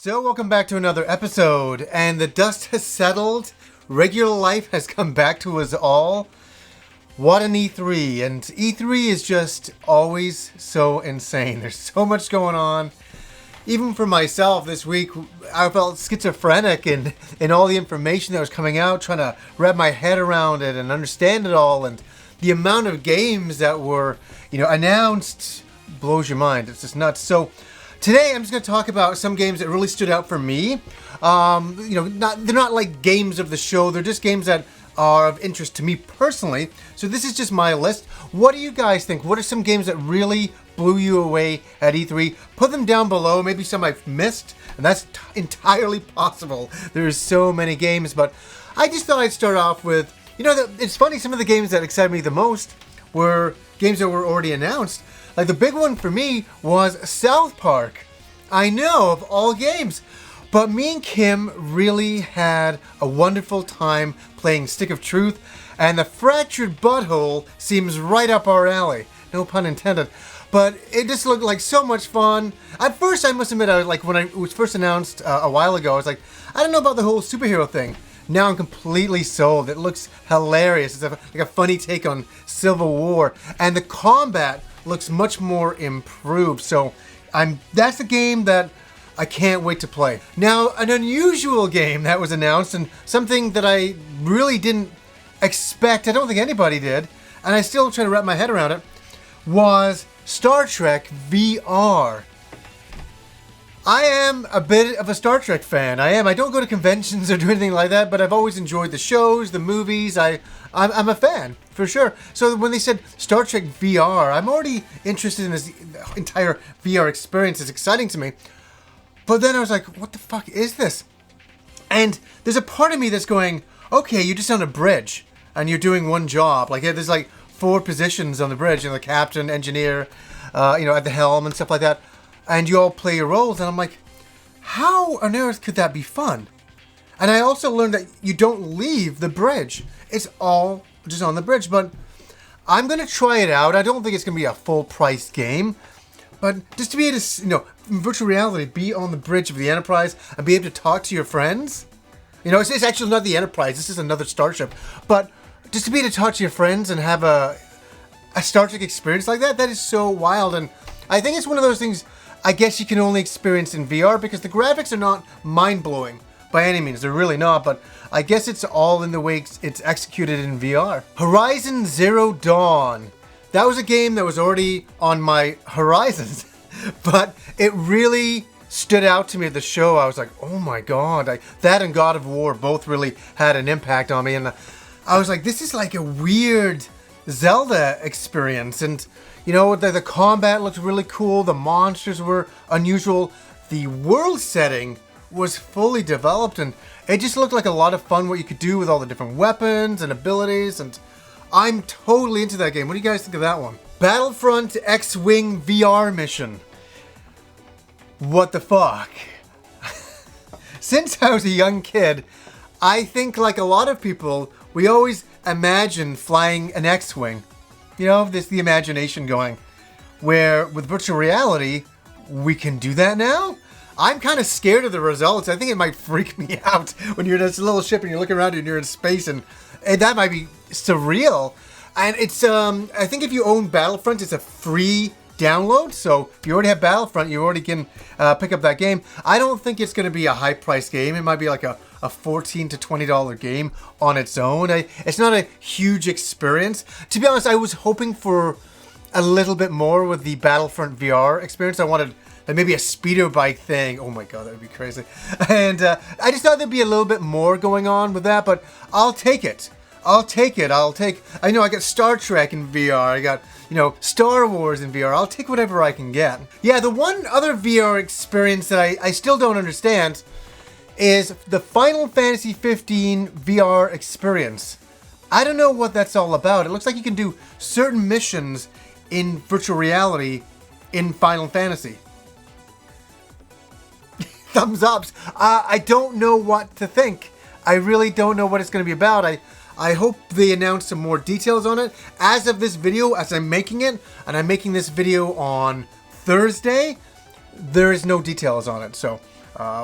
So welcome back to another episode, and the dust has settled. Regular life has come back to us all. What an E3, and E3 is just always so insane. There's so much going on. Even for myself this week, I felt schizophrenic in all the information that was coming out, trying to wrap my head around it and understand it all, and the amount of games that were, announced blows your mind. It's just nuts. So today I'm just going to talk about some games that really stood out for me. They're not like games of the show. They're just games that are of interest to me personally. So this is just my list. What do you guys think? What are some games that really blew you away at E3? Put them down below. Maybe some I've missed, and that's entirely possible. There's so many games, but I just thought I'd start off with, it's funny, some of the games that excited me the most were games that were already announced. Like the big one for me was South Park. I know, of all games. But me and Kim really had a wonderful time playing Stick of Truth, and the Fractured Butthole seems right up our alley. No pun intended. But it just looked like so much fun. At first, I must admit, when it was first announced a while ago, I was like, I don't know about the whole superhero thing. Now I'm completely sold. It looks hilarious. It's like a funny take on Civil War, and the combat looks much more improved. So that's the game that I can't wait to play. Now, an unusual game that was announced, and something that I really didn't expect, I don't think anybody did, and I still try to wrap my head around it, was Star Trek VR. I am a bit of a Star Trek fan. I don't go to conventions or do anything like that, but I've always enjoyed the shows, the movies. I'm a fan, for sure. So when they said Star Trek VR, I'm already interested in this entire VR experience. It's exciting to me. But then I was like, what the fuck is this? And there's a part of me that's going, okay, you're just on a bridge and you're doing one job. Like there's like 4 positions on the bridge, the captain, engineer, at the helm and stuff like that. And you all play your roles. And I'm like, how on earth could that be fun? And I also learned that you don't leave the bridge. It's all just on the bridge. But I'm going to try it out. I don't think it's going to be a full-priced game. But just to be able to, in virtual reality, be on the bridge of the Enterprise and be able to talk to your friends. It's actually not the Enterprise. This is another starship. But just to be able to talk to your friends and have a Star Trek experience like that is so wild. And I think it's one of those things I guess you can only experience in VR because the graphics are not mind-blowing by any means. They're really not. But I guess it's all in the way it's executed in VR. Horizon Zero Dawn. That was a game that was already on my horizons, but it really stood out to me at the show. I was like, oh my god, that and God of War both really had an impact on me, and I was like, this is like a weird Zelda experience, and the combat looked really cool, the monsters were unusual, the world setting was fully developed, and it just looked like a lot of fun what you could do with all the different weapons and abilities, and I'm totally into that game. What do you guys think of that one? Battlefront X-Wing VR mission. What the fuck? Since I was a young kid, I think like a lot of people, we always imagine flying an X-Wing. There's the imagination going. Where with virtual reality, we can do that now? I'm kind of scared of the results. I think it might freak me out when you're in this little ship and you're looking around and you're in space, and that might be surreal. And it's I think if you own Battlefront, it's a free download. So if you already have Battlefront, you already can pick up that game. I don't think it's going to be a high price game. It might be like a $14 to $20 game on its own. It's not a huge experience. To be honest, I was hoping for a little bit more with the Battlefront VR experience. I wanted maybe a speeder bike thing. Oh my god, that would be crazy. And I just thought there'd be a little bit more going on with that, but I'll take it. I got Star Trek in VR. I got, Star Wars in VR. I'll take whatever I can get. Yeah, the one other VR experience that I still don't understand is the Final Fantasy 15 VR experience. I don't know what that's all about. It looks like you can do certain missions in virtual reality in Final Fantasy. Thumbs ups. I don't know what to think. I really don't know what it's going to be about. I hope they announce some more details on it. As of this video, as I'm making it, and I'm making this video on Thursday, there is no details on it. So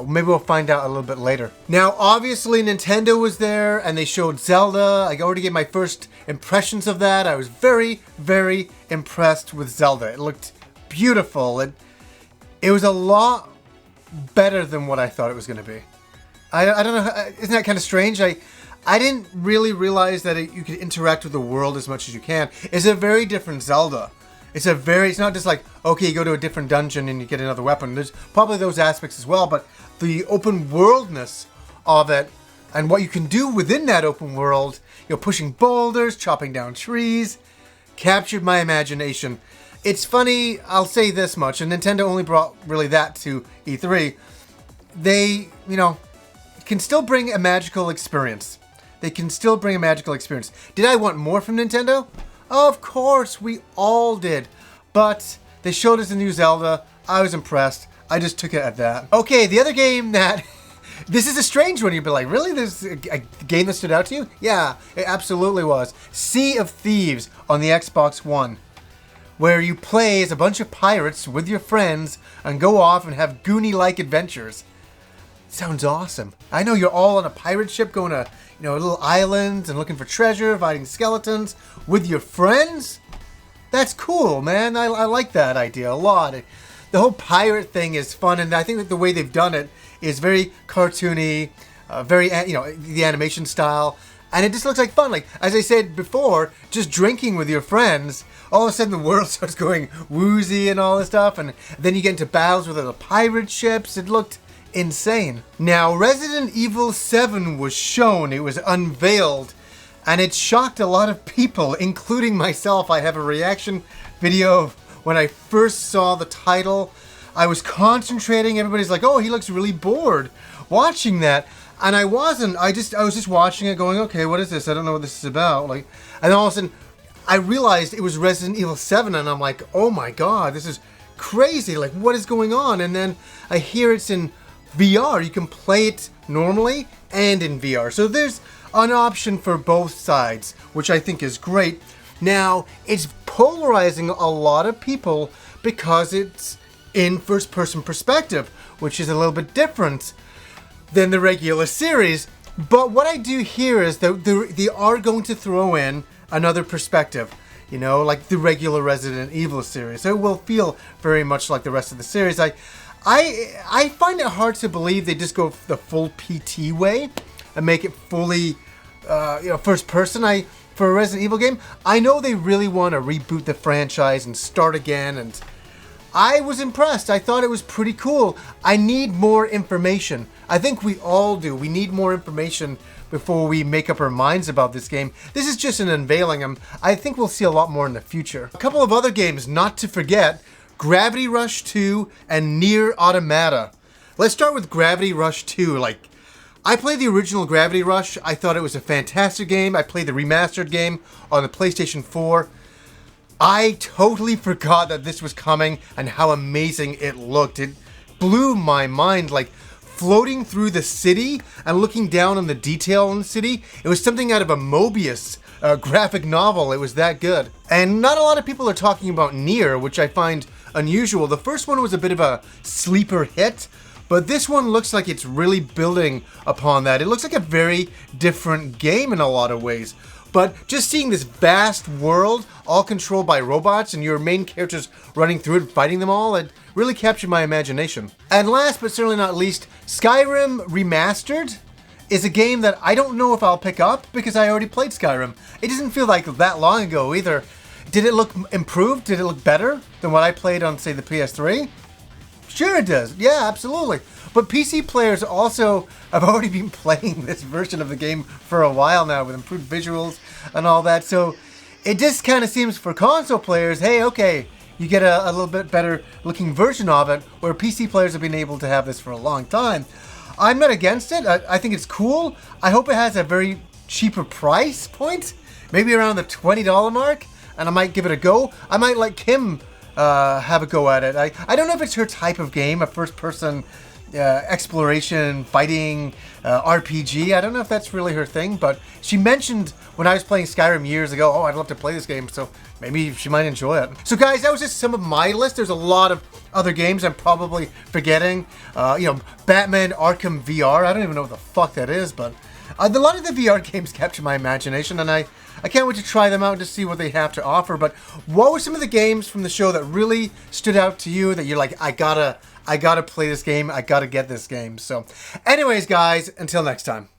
Maybe we'll find out a little bit later. Now, obviously, Nintendo was there, and they showed Zelda. I already gave my first impressions of that. I was very, very impressed with Zelda. It looked beautiful. It was a lot better than what I thought it was going to be. I don't know, isn't that kind of strange? I didn't really realize that you could interact with the world as much as you can. It's a very different Zelda. It's not just like, okay, you go to a different dungeon and you get another weapon. There's probably those aspects as well, but the open worldness of it and what you can do within that open world, pushing boulders, chopping down trees, captured my imagination. It's funny, I'll say this much, and Nintendo only brought really that to E3. They, can still bring a magical experience. Did I want more from Nintendo? Of course, we all did. But they showed us a new Zelda. I was impressed. I just took it at that. Okay, the other game that... this is a strange one. You'd be like, really? There's a game that stood out to you? Yeah, it absolutely was. Sea of Thieves on the Xbox One, where you play as a bunch of pirates with your friends and go off and have Goonie-like adventures. Sounds awesome. I know you're all on a pirate ship going to, little islands and looking for treasure, fighting skeletons with your friends. That's cool, man. I like that idea a lot. The whole pirate thing is fun, and I think that the way they've done it is very cartoony, very, the animation style, and it just looks like fun. Like, as I said before, just drinking with your friends, all of a sudden the world starts going woozy and all this stuff, and then you get into battles with other pirate ships. It looked insane. Now, Resident Evil 7 was shown, it was unveiled, and it shocked a lot of people, including myself. I have a reaction video of when I first saw the title. I was concentrating, everybody's like, oh, he looks really bored watching that. And I wasn't, I was just watching it going, okay, what is this? I don't know what this is about. Like, and all of a sudden, I realized it was Resident Evil 7, and I'm like, oh my god, this is crazy. Like, what is going on? And then I hear it's in VR. You can play it normally and in VR. So there's an option for both sides, which I think is great. Now, it's polarizing a lot of people because it's in first-person perspective, which is a little bit different than the regular series. But what I do here is that they are going to throw in another perspective, like the regular Resident Evil series. So it will feel very much like the rest of the series. I find it hard to believe they just go the full PT way and make it fully, first person. For a Resident Evil game, I know they really want to reboot the franchise and start again, and I was impressed. I thought it was pretty cool. I need more information. I think we all do. We need more information before we make up our minds about this game. This is just an unveiling. I think we'll see a lot more in the future. A couple of other games not to forget: Gravity Rush 2 and Nier Automata. Let's start with Gravity Rush 2. I played the original Gravity Rush. I thought it was a fantastic game. I played the remastered game on the PlayStation 4. I totally forgot that this was coming and how amazing it looked. It blew my mind, floating through the city and looking down on the detail in the city. It was something out of a Mobius graphic novel. It was that good. And not a lot of people are talking about Nier, which I find unusual. The first one was a bit of a sleeper hit, but this one looks like it's really building upon that. It looks like a very different game in a lot of ways. But just seeing this vast world, all controlled by robots, and your main characters running through it, fighting them all, it really captured my imagination. And last but certainly not least, Skyrim Remastered is a game that I don't know if I'll pick up because I already played Skyrim. It doesn't feel like that long ago either. Did it look improved? Did it look better than what I played on, say, the PS3? Sure it does. Yeah, absolutely. But PC players also have already been playing this version of the game for a while now with improved visuals and all that. So it just kind of seems for console players, hey, okay, you get a little bit better looking version of it, where PC players have been able to have this for a long time. I'm not against it. I think it's cool. I hope it has a very cheaper price point, maybe around the $20 mark, and I might give it a go. I might let Kim have a go at it. I don't know if it's her type of game, a first-person, exploration, fighting, RPG. I don't know if that's really her thing, but she mentioned when I was playing Skyrim years ago, oh, I'd love to play this game, so maybe she might enjoy it. So guys, that was just some of my list. There's a lot of other games I'm probably forgetting. Batman Arkham VR. I don't even know what the fuck that is, but a lot of the VR games capture my imagination, and I can't wait to try them out and to see what they have to offer. But what were some of the games from the show that really stood out to you that you're like, I gotta play this game, I gotta get this game? So anyways, guys, until next time.